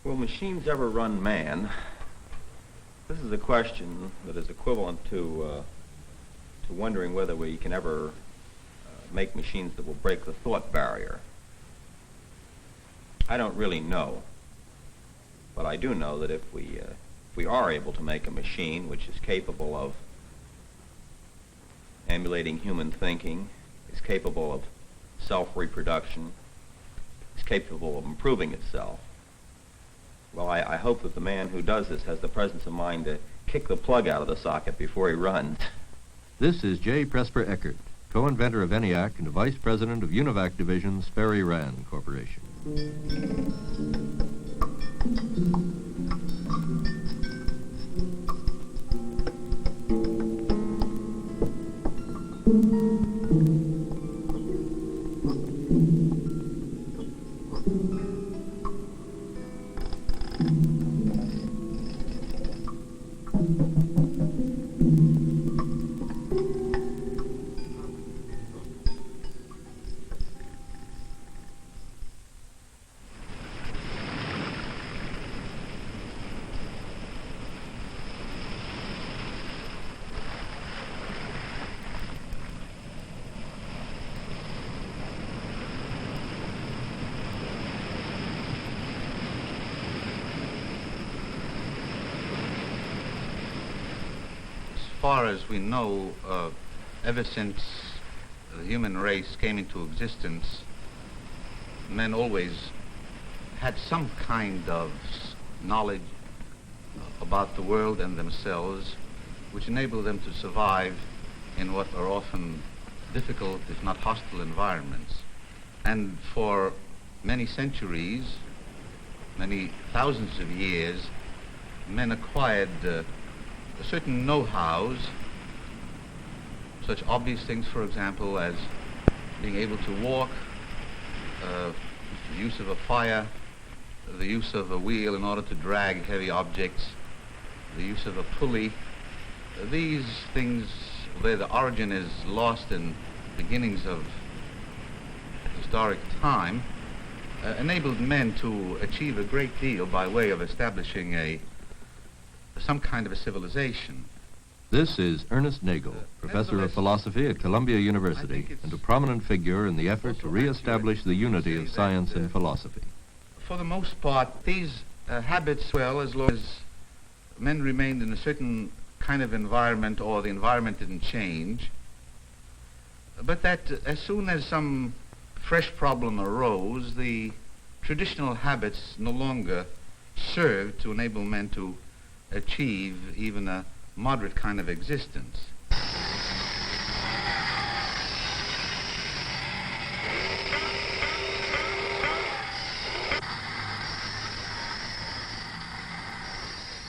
Will machines ever run man? This is a question that is equivalent to wondering whether we can ever make machines that will break the thought barrier. I don't really know, but I do know that if we are able to make a machine which is capable of emulating human thinking, is capable of self-reproduction, is capable of improving itself, well, I hope that the man who does this has the presence of mind to kick the plug out of the socket before he runs. This is J. Presper Eckert, co-inventor of Eniac and vice president of UNIVAC Division Sperry Rand Corporation. As far as we know, ever since the human race came into existence, men always had some kind of knowledge about the world and themselves, which enabled them to survive in what are often difficult, if not hostile, environments. And for many centuries, many thousands of years, men acquired certain know-hows, such obvious things, for example, as being able to walk, the use of a fire, the use of a wheel in order to drag heavy objects, the use of a pulley. These things, where the origin is lost in beginnings of historic time, enabled men to achieve a great deal by way of establishing some kind of a civilization. This is Ernest Nagel, professor of philosophy at Columbia University and a prominent figure in the effort to reestablish the unity of science and philosophy. For the most part, these habits, well, as long as men remained in a certain kind of environment or the environment didn't change, but that as soon as some fresh problem arose, the traditional habits no longer served to enable men to achieve even a moderate kind of existence.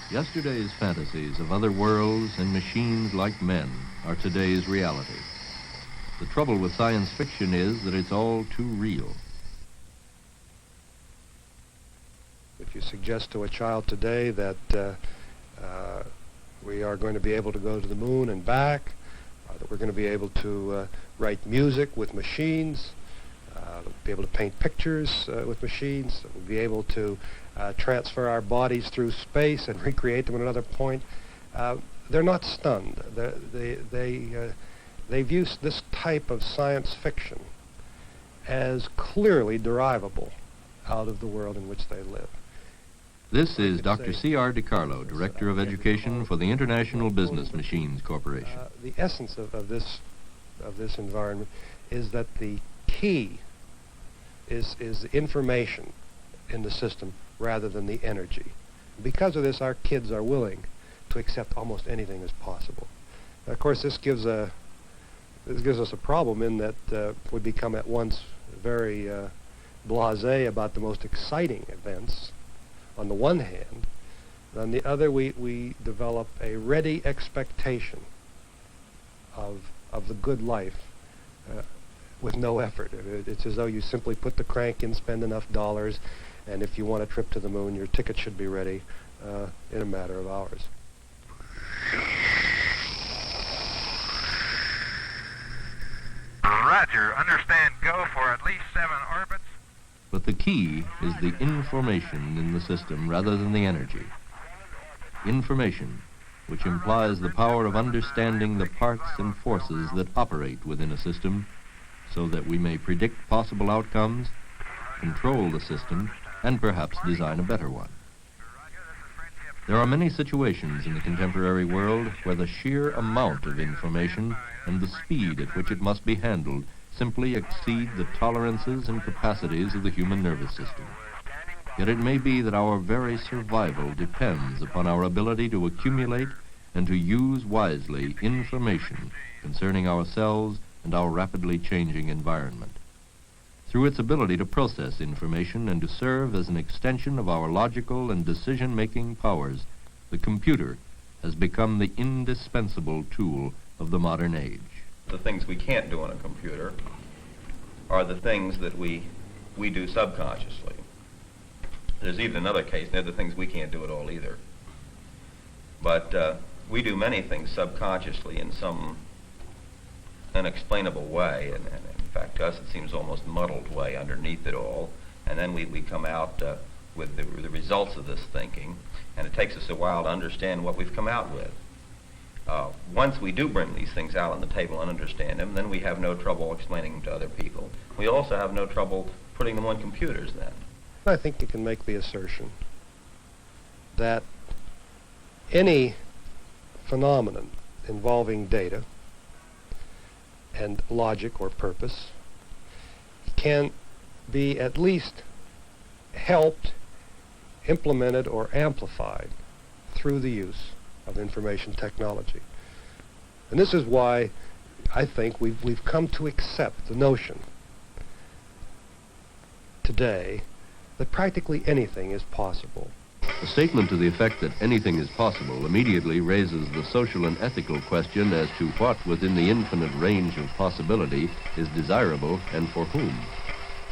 Yesterday's fantasies of other worlds and machines like men are today's reality. The trouble with science fiction is that it's all too real. If you suggest to a child today that we are going to be able to go to the moon and back, that we're going to be able to write music with machines, be able to paint pictures with machines, that we'll be able to transfer our bodies through space and recreate them at another point, they're not stunned. They view this type of science fiction as clearly derivable out of the world in which they live. This is Dr. C.R. DiCarlo, Director of Education for the International Business Machines Corporation. The essence of this environment is that the key is information in the system rather than the energy. Because of this, our kids are willing to accept almost anything as possible. Now, of course, this gives us a problem in that we become at once very blasé about the most exciting events on the one hand, and on the other we develop a ready expectation of the good life with no effort. It's as though you simply put the crank in, spend enough dollars, and if you want a trip to the moon, your ticket should be ready in a matter of hours. Roger. Understand go for at least 7 orbits. But the key is the information in the system rather than the energy. Information, which implies the power of understanding the parts and forces that operate within a system so that we may predict possible outcomes, control the system, and perhaps design a better one. There are many situations in the contemporary world where the sheer amount of information and the speed at which it must be handled simply exceed the tolerances and capacities of the human nervous system. Yet it may be that our very survival depends upon our ability to accumulate and to use wisely information concerning ourselves and our rapidly changing environment. Through its ability to process information and to serve as an extension of our logical and decision-making powers, the computer has become the indispensable tool of the modern age. The things we can't do on a computer are the things that we do subconsciously. There's even another case, they're the things we can't do at all either. But we do many things subconsciously in some unexplainable way, and in fact to us it seems almost muddled way underneath it all, and then we come out with the results of this thinking, and it takes us a while to understand what we've come out with. Once we do bring these things out on the table and understand them, then we have no trouble explaining them to other people. We also have no trouble putting them on computers then. I think you can make the assertion that any phenomenon involving data and logic or purpose can be at least helped, implemented, or amplified through the use of information technology. And this is why I think we've come to accept the notion today that practically anything is possible. A statement to the effect that anything is possible immediately raises the social and ethical question as to what within the infinite range of possibility is desirable and for whom.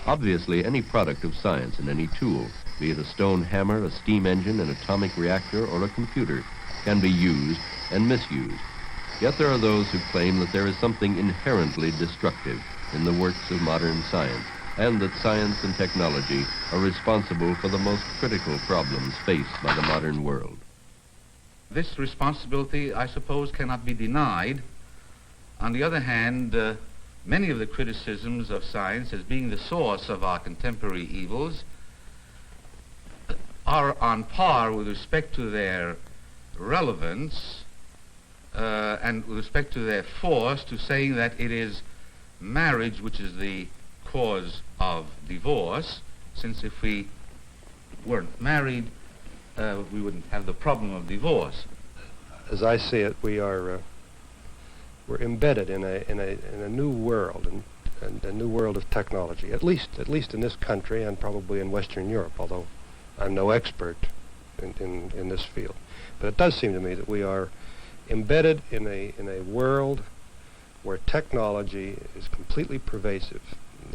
Obviously, any product of science and any tool, be it a stone hammer, a steam engine, an atomic reactor, or a computer, can be used and misused. Yet there are those who claim that there is something inherently destructive in the works of modern science, and that science and technology are responsible for the most critical problems faced by the modern world. This responsibility, I suppose, cannot be denied. On the other hand, many of the criticisms of science as being the source of our contemporary evils are on par with respect to their relevance and with respect to their force to saying that it is marriage which is the cause of divorce, since if we weren't married, we wouldn't have the problem of divorce. As I see it, we're embedded in a new world, and a new world of technology. At least in this country and probably in Western Europe, although I'm no expert in this field. But it does seem to me that we are embedded in a world where technology is completely pervasive.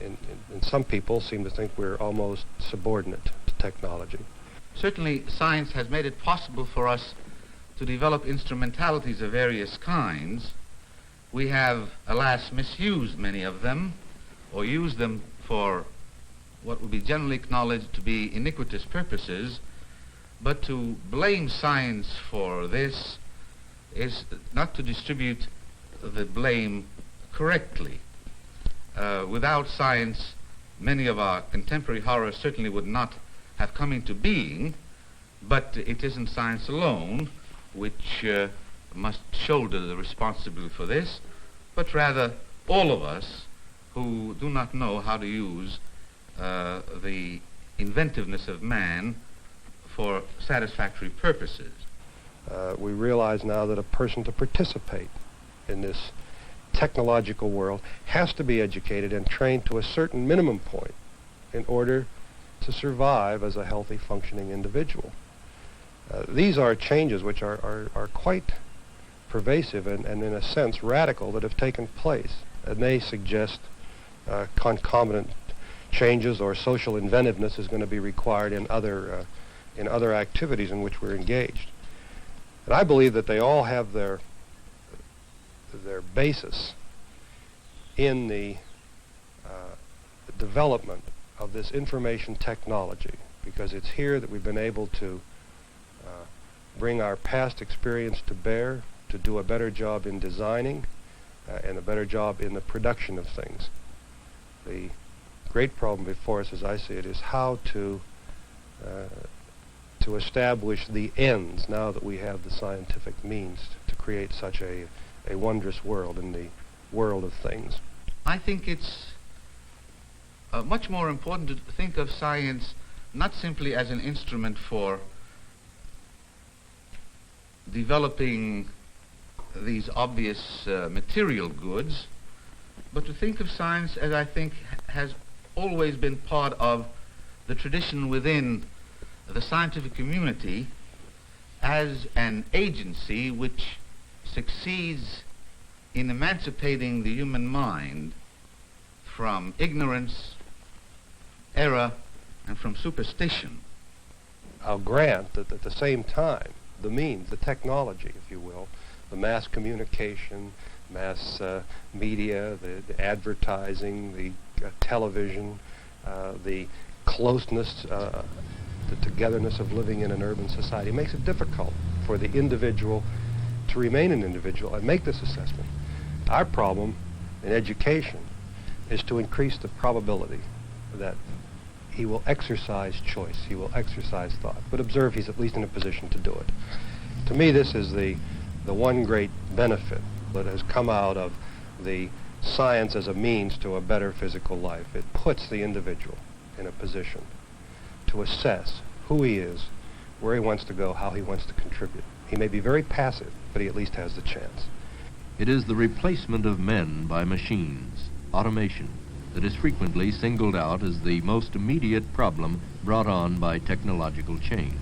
And some people seem to think we're almost subordinate to technology. Certainly, science has made it possible for us to develop instrumentalities of various kinds. We have, alas, misused many of them, or used them for what would be generally acknowledged to be iniquitous purposes, but to blame science for this is not to distribute the blame correctly. Without science, many of our contemporary horrors certainly would not have come into being, but it isn't science alone which must shoulder the responsibility for this, but rather all of us who do not know how to use the inventiveness of man for satisfactory purposes. We realize now that a person to participate in this technological world has to be educated and trained to a certain minimum point in order to survive as a healthy, functioning individual. These are changes which are quite pervasive and in a sense radical that have taken place, and they suggest concomitant changes or social inventiveness is going to be required in other activities in which we're engaged. And I believe that they all have their basis in the development of this information technology, because it's here that we've been able to bring our past experience to bear, to do a better job in designing and a better job in the production of things. The great problem before us, as I see it, is how to establish the ends now that we have the scientific means to create such a wondrous world in the world of things. I think it's much more important to think of science not simply as an instrument for developing these obvious material goods, but to think of science as I think has always been part of the tradition within the scientific community as an agency which succeeds in emancipating the human mind from ignorance, error, and from superstition. I'll grant that at the same time, the means, the technology, if you will, the mass communication, mass media, the advertising, the television, the closeness, the togetherness of living in an urban society makes it difficult for the individual to remain an individual and make this assessment. Our problem in education is to increase the probability that he will exercise choice, he will exercise thought, but observe he's at least in a position to do it. To me, this is the one great benefit that has come out of the science as a means to a better physical life. It puts the individual in a position to assess who he is, where he wants to go, how he wants to contribute. He may be very passive, but he at least has the chance. It is the replacement of men by machines, automation, that is frequently singled out as the most immediate problem brought on by technological change.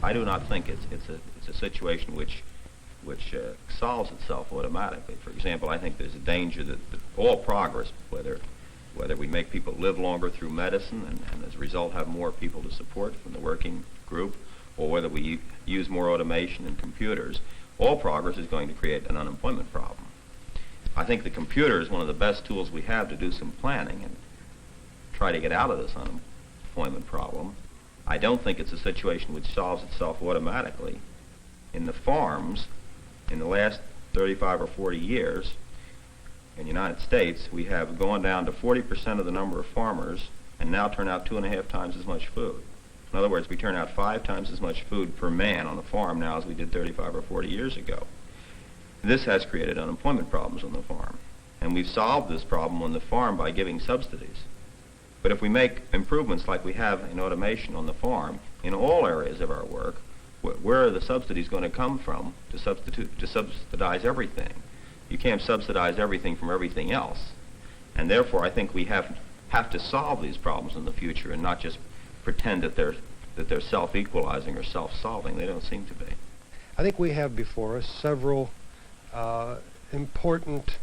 I do not think it's a situation which solves itself automatically. For example, I think there's a danger that all progress, whether we make people live longer through medicine and as a result have more people to support from the working group, or whether we use more automation and computers, all progress is going to create an unemployment problem. I think the computer is one of the best tools we have to do some planning and try to get out of this unemployment problem. I don't think it's a situation which solves itself automatically. In the farms, in the last 35 or 40 years, in the United States, we have gone down to 40% of the number of farmers and now turn out 2.5 times as much food. In other words, we turn out 5 times as much food per man on the farm now as we did 35 or 40 years ago. This has created unemployment problems on the farm. And we've solved this problem on the farm by giving subsidies. But if we make improvements like we have in automation on the farm, in all areas of our work, where are the subsidies going to come from to subsidize everything? You can't subsidize everything from everything else. And therefore, I think we have to solve these problems in the future and not just pretend that they're self-equalizing or self-solving. They don't seem to be. I think we have before us several important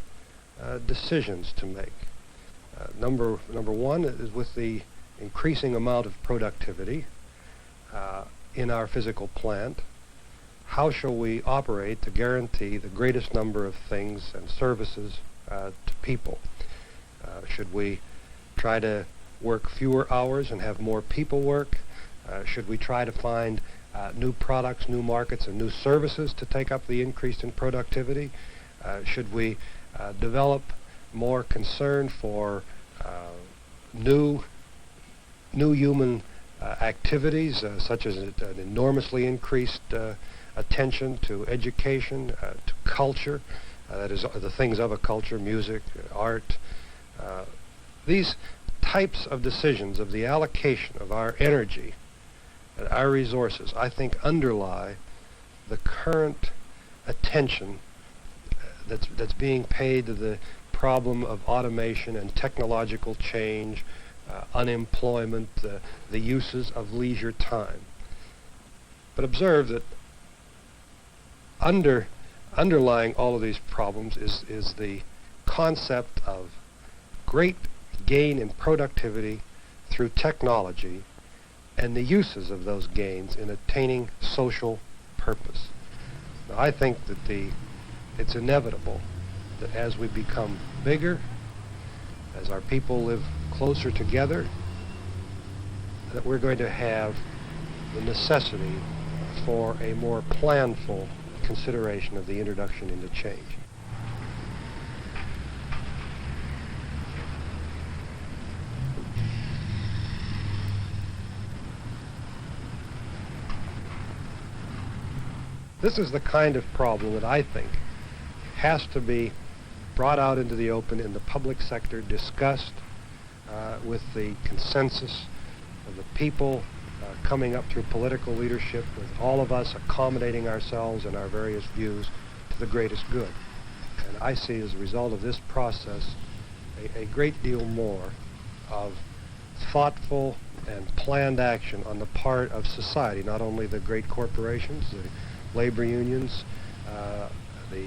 decisions to make. Number one is with the increasing amount of productivity in our physical plant. How shall we operate to guarantee the greatest number of things and services to people? Should we try to work fewer hours and have more people work? Should we try to find new products, new markets, and new services to take up the increase in productivity? Should we develop more concern for new human activities, such as an enormously increased attention to education, to culture, that is, the things of a culture, music, art. These types of decisions of the allocation of our energy and our resources, I think, underlie the current attention that's being paid to the problem of automation and technological change, unemployment, the uses of leisure time. But observe that underlying all of these problems is the concept of great gain in productivity through technology and the uses of those gains in attaining social purpose. Now, I think that it's inevitable that as we become bigger, as our people live closer together, that we're going to have the necessity for a more planful consideration of the introduction into change. This is the kind of problem that I think has to be brought out into the open in the public sector, discussed with the consensus of the people coming up through political leadership, with all of us accommodating ourselves and our various views to the greatest good. And I see as a result of this process a great deal more of thoughtful and planned action on the part of society, not only the great corporations, the labor unions, the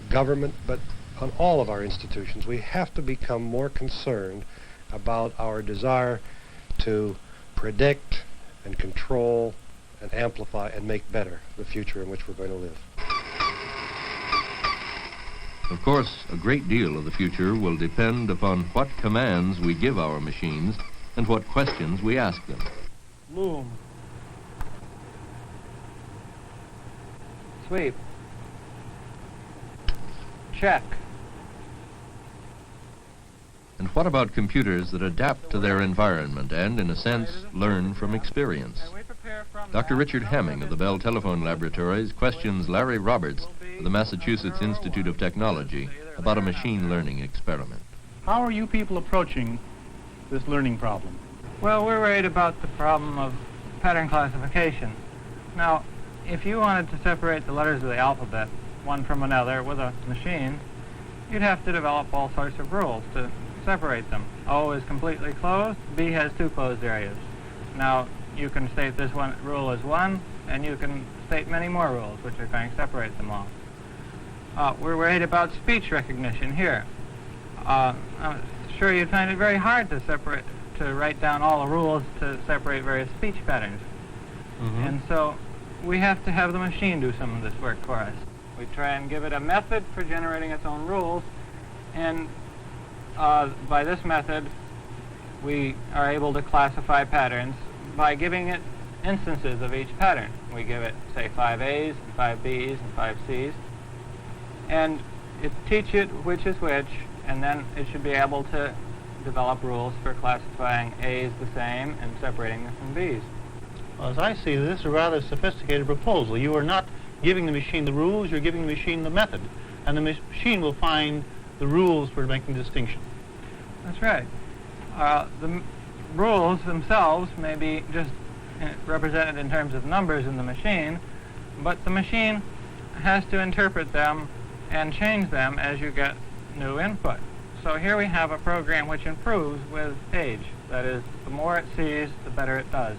government, but on all of our institutions. We have to become more concerned about our desire to predict and control and amplify and make better the future in which we're going to live. Of course, a great deal of the future will depend upon what commands we give our machines and what questions we ask them. Loom. Sweep. Check. And what about computers that adapt to their environment and, in a sense, learn from experience? Dr. Richard Hamming of the Bell Telephone Laboratories questions Larry Roberts of the Massachusetts Institute of Technology about a machine learning experiment. How are you people approaching this learning problem? Well, we're worried about the problem of pattern classification. Now, if you wanted to separate the letters of the alphabet, one from another, with a machine, you'd have to develop all sorts of rules to separate them. O is completely closed, B has two closed areas. Now, you can state this one rule as one, and you can state many more rules which are going to separate them all. We're worried about speech recognition here. I'm sure you'd find it very hard to write down all the rules to separate various speech patterns. Mm-hmm. And so we have to have the machine do some of this work for us. We try and give it a method for generating its own rules, and by this method we are able to classify patterns by giving it instances of each pattern. We give it, say, 5 A's, and 5 B's, and 5 C's, and teach it which is which, and then it should be able to develop rules for classifying A's the same and separating them from B's. Well, as I see, this is a rather sophisticated proposal. You are not giving the machine the rules, you're giving the machine the method, and the machine will find the rules for making the distinction. That's right. The rules themselves may be just represented in terms of numbers in the machine, but the machine has to interpret them and change them as you get new input. So here we have a program which improves with age. That is, the more it sees, the better it does.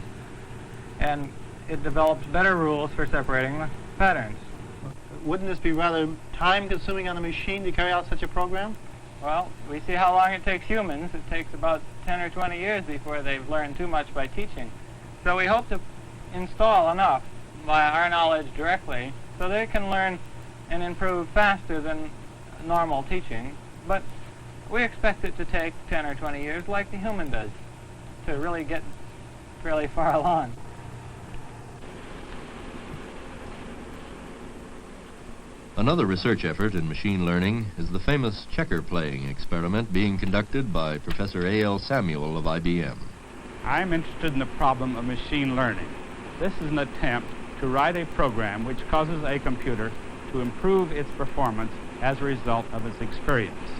And it develops better rules for separating the patterns. Wouldn't this be rather time-consuming on the machine to carry out such a program? Well, we see how long it takes humans. It takes about 10 or 20 years before they've learned too much by teaching. So we hope to install enough by our knowledge directly so they can learn and improve faster than normal teaching. But we expect it to take 10 or 20 years like the human does to really get fairly far along. Another research effort in machine learning is the famous checker playing experiment being conducted by Professor A.L. Samuel of IBM. I'm interested in the problem of machine learning. This is an attempt to write a program which causes a computer to improve its performance as a result of its experience.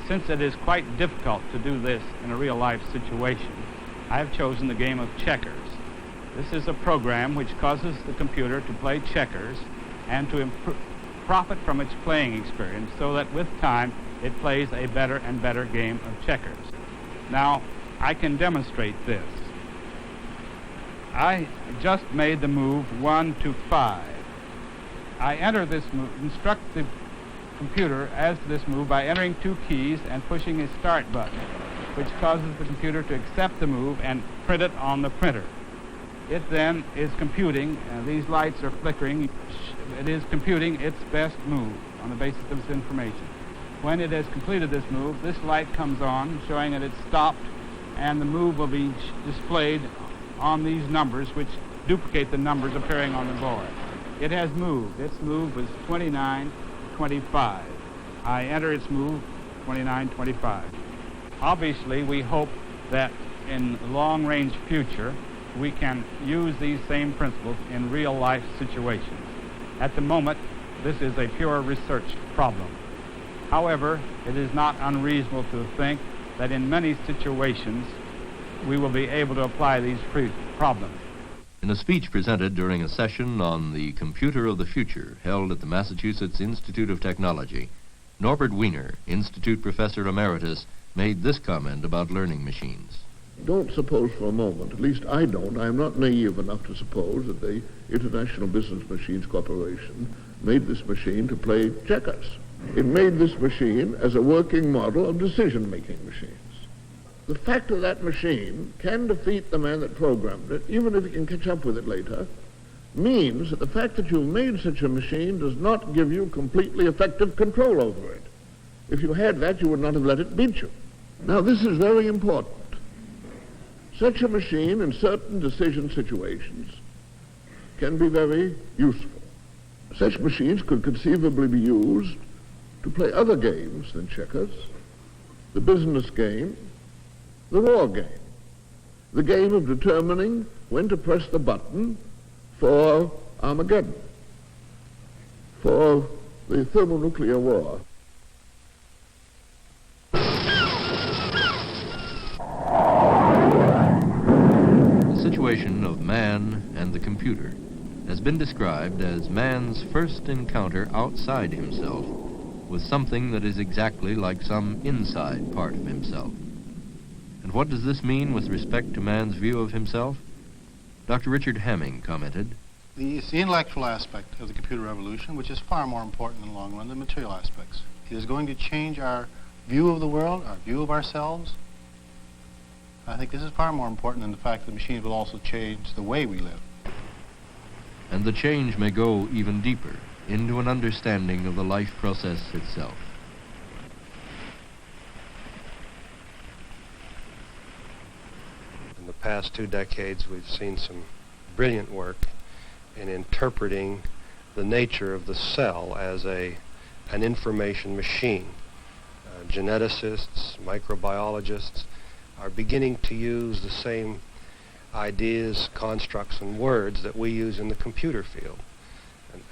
Since it is quite difficult to do this in a real-life situation, I've chosen the game of checkers. This is a program which causes the computer to play checkers and to profit from its playing experience so that with time it plays a better and better game of checkers. Now, I can demonstrate this. I just made the move 1 to 5. I enter this move, instruct the computer as to this move by entering 2 keys and pushing a start button, which causes the computer to accept the move and print it on the printer. It then is computing, these lights are flickering, it is computing its best move on the basis of its information. When it has completed this move, this light comes on, showing that it's stopped and the move will be displayed on these numbers, which duplicate the numbers appearing on the board. It has moved. Its move was 29.25. I enter its move, 29.25. Obviously, we hope that in the long-range future, we can use these same principles in real-life situations. At the moment, this is a pure research problem. However, it is not unreasonable to think that in many situations, we will be able to apply these problems. In a speech presented during a session on the computer of the future held at the Massachusetts Institute of Technology, Norbert Wiener, Institute Professor Emeritus, made this comment about learning machines. Don't suppose for a moment, at least I don't, I'm not naive enough to suppose that the International Business Machines Corporation made this machine to play checkers. It made this machine as a working model of decision-making machines. The fact that that machine can defeat the man that programmed it, even if he can catch up with it later, means that the fact that you've made such a machine does not give you completely effective control over it. If you had that, you would not have let it beat you. Now, this is very important. Such a machine in certain decision situations can be very useful. Such machines could conceivably be used to play other games than checkers, the business game, the war game, the game of determining when to press the button for Armageddon, for the thermonuclear war. The situation of man and the computer has been described as man's first encounter outside himself with something that is exactly like some inside part of himself. And what does this mean with respect to man's view of himself? Dr. Richard Hamming commented, It's the intellectual aspect of the computer revolution, which is far more important in the long run than material aspects. It is going to change our view of the world, our view of ourselves. I think this is far more important than the fact that machines will also change the way we live. and the change may go even deeper into an understanding of the life process itself. In the past 2 decades, we've seen some brilliant work in interpreting the nature of the cell as an information machine. Geneticists, microbiologists are beginning to use the same ideas, constructs, and words that we use in the computer field.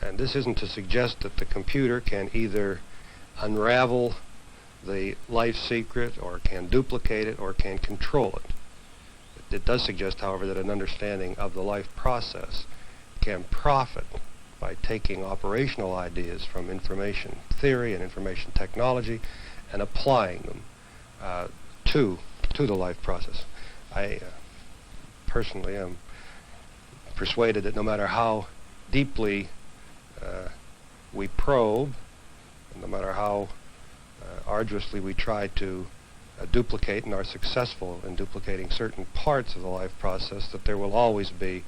And this isn't to suggest that the computer can either unravel the life secret or can duplicate it or can control it. It does suggest, however, that an understanding of the life process can profit by taking operational ideas from information theory and information technology and applying them to the life process. I personally am persuaded that no matter how deeply we probe, and no matter how arduously we try to duplicate and are successful in duplicating certain parts of the life process, that there will always be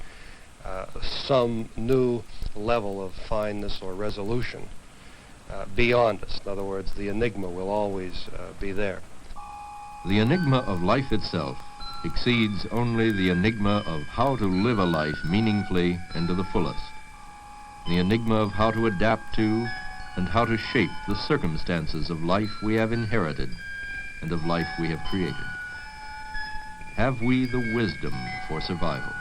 some new level of fineness or resolution beyond us. In other words, the enigma will always be there. The enigma of life itself exceeds only the enigma of how to live a life meaningfully and to the fullest. The enigma of how to adapt to and how to shape the circumstances of life we have inherited and of life we have created. Have we the wisdom for survival?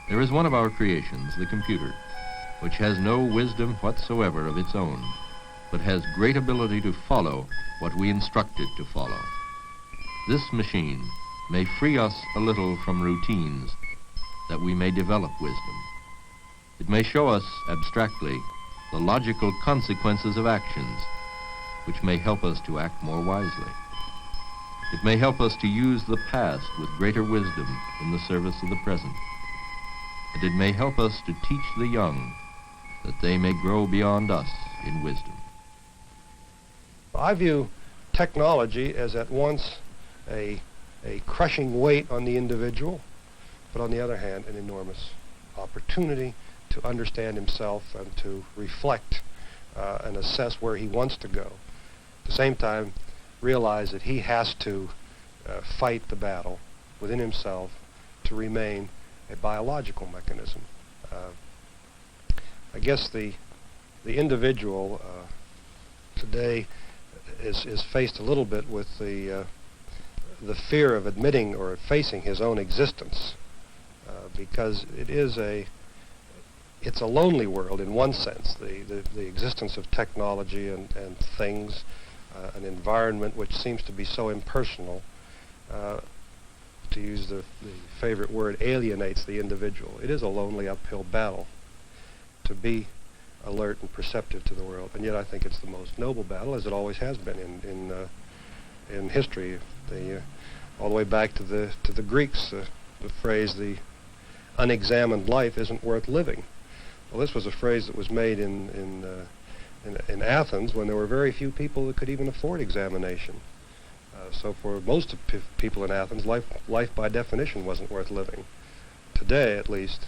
There is one of our creations, the computer, which has no wisdom whatsoever of its own, but has great ability to follow what we instruct it to follow. This machine may free us a little from routines, that we may develop wisdom. It may show us, abstractly, the logical consequences of actions, which may help us to act more wisely. It may help us to use the past with greater wisdom in the service of the present. And it may help us to teach the young that they may grow beyond us in wisdom. I view technology as at once a crushing weight on the individual, but on the other hand, an enormous opportunity to understand himself and to reflect and assess where he wants to go. At the same time, realize that he has to fight the battle within himself to remain a biological mechanism. I guess the individual today is faced a little bit with the fear of admitting or facing his own existence, because it's a lonely world in one sense. The existence of technology and things, an environment which seems to be so impersonal, to use the favorite word, alienates the individual. It is a lonely uphill battle to be alert and perceptive to the world, and yet I think it's the most noble battle, as it always has been in history. All the way back to the Greeks, the phrase "the unexamined life isn't worth living." Well, this was a phrase that was made in Athens when there were very few people that could even afford examination. So for most of people in Athens, life by definition wasn't worth living. Today, at least,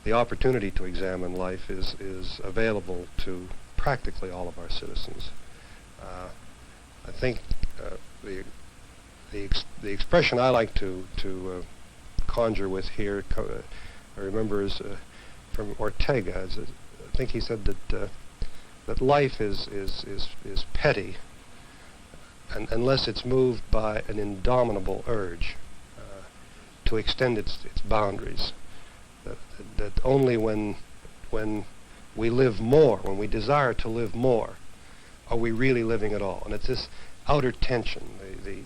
the opportunity to examine life is available to practically all of our citizens. I think the expression I like to conjure with here, I remember, is from Ortega. I think he said that life is petty unless it's moved by an indomitable urge to extend its boundaries. That only when we live more, when we desire to live more, are we really living at all. And it's this outer tension,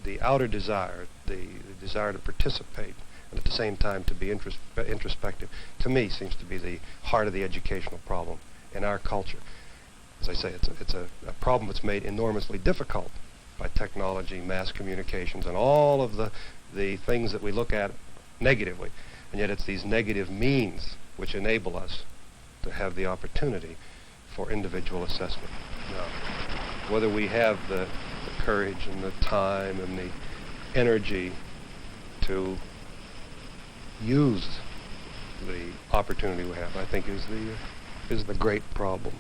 the outer desire, the desire to participate, and at the same time to be introspective, to me seems to be the heart of the educational problem in our culture. As I say, it's a problem that's made enormously difficult by technology, mass communications, and all of the things that we look at negatively. And yet it's these negative means which enable us to have the opportunity for individual assessment. Now, whether we have the courage and the time and the energy to use the opportunity we have, I think is the great problem.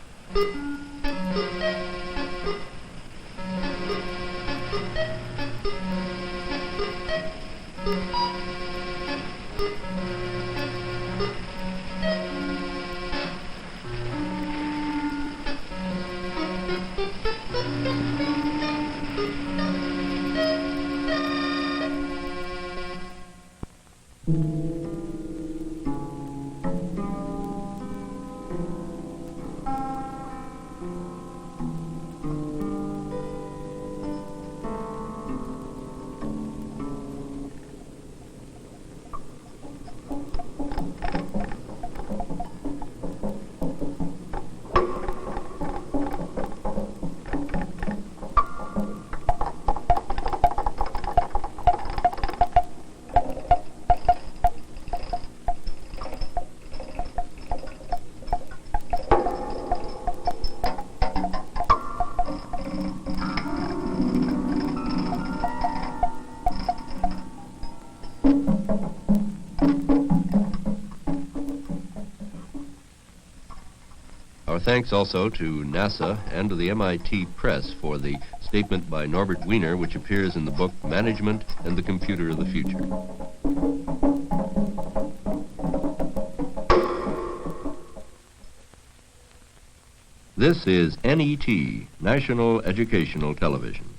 Our thanks also to NASA and to the MIT Press for the statement by Norbert Wiener, which appears in the book Management and the Computer of the Future. This is NET, National Educational Television.